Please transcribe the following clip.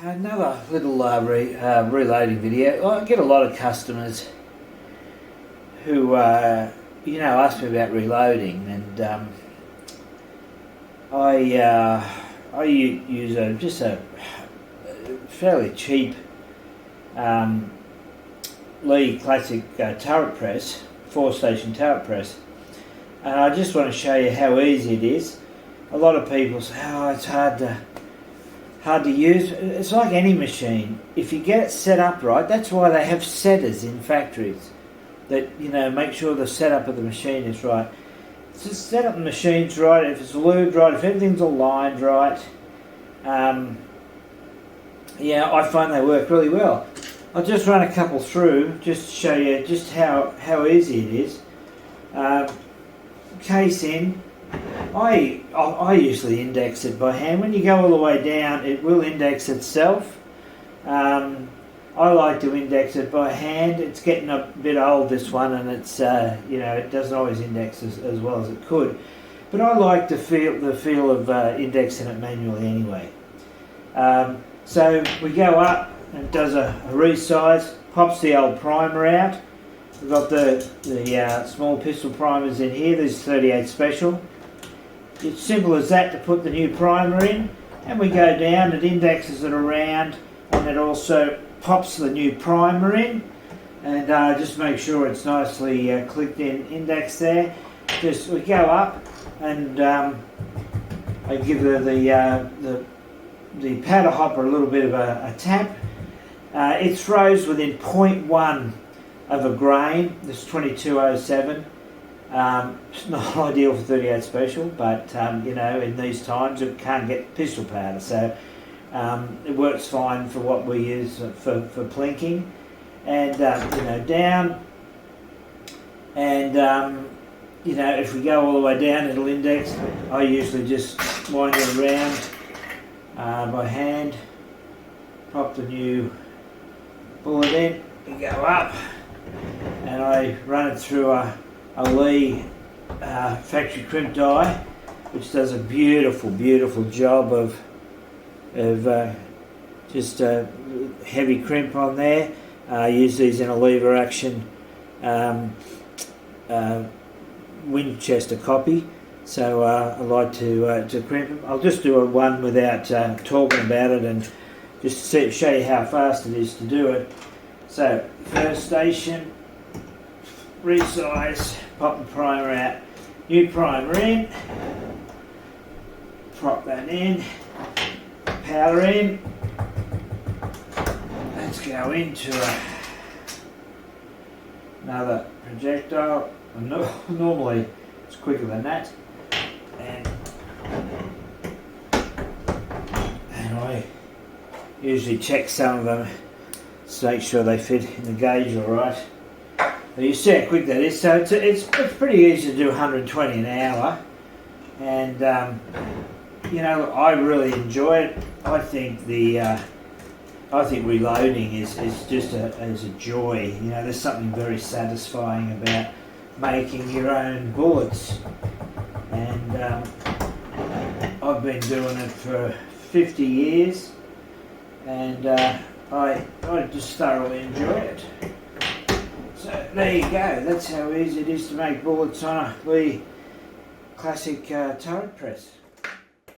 Another little reloading video. I get a lot of customers who, ask me about reloading, and I use a fairly cheap Lee Classic turret press, 4-station turret press, and I just want to show you how easy it is. A lot of people say, "Oh, it's hard to use." It's like any machine. If you get it set up right, that's why they have setters in factories that make sure the setup of the machine is right. Just set up the machines right. If it's lubed right, if everything's aligned right, I find they work really well. I'll just run a couple through just to show you just how easy it is. Case in. I usually index it by hand. When you go all the way down, it will index itself. I like to index it by hand. It's getting a bit old, this one, and it's it doesn't always index as well as it could. But I like the feel of indexing it manually anyway. So we go up, and it does a resize, pops the old primer out. We've got the small pistol primers in here. There's 38 special. It's simple as that to put the new primer in, and we go down, it indexes it around, and it also pops the new primer in, and just make sure it's nicely clicked in index there. We go up, and I give the powder hopper a little bit of a tap. It throws within 0.1 of a grain. This is 2207. It's not ideal for 38 special, but in these times it can't get pistol powder, so it works fine for what we use for plinking. And down, and if we go all the way down, it'll index. I usually just wind it around by hand, pop the new bullet in, and go up, and I run it through a Lee factory crimp die, which does a beautiful job of just heavy crimp on there. I use these in a lever action Winchester copy, so I like to crimp them. I'll just do one without talking about it, and just show you how fast it is to do it. So first station, resize, pop the primer out, new primer in, prop that in, powder in. Let's go into another projectile. Normally it's quicker than that, and I usually check some of them to make sure they fit in the gauge all right. You see how quick that is. So it's pretty easy to do 120 an hour, and I really enjoy it. I think reloading is just a joy. There's something very satisfying about making your own bullets, and I've been doing it for 50 years, and I just thoroughly enjoy it. So there you go, that's how easy it is to make bullets on a Lee Classic turret press.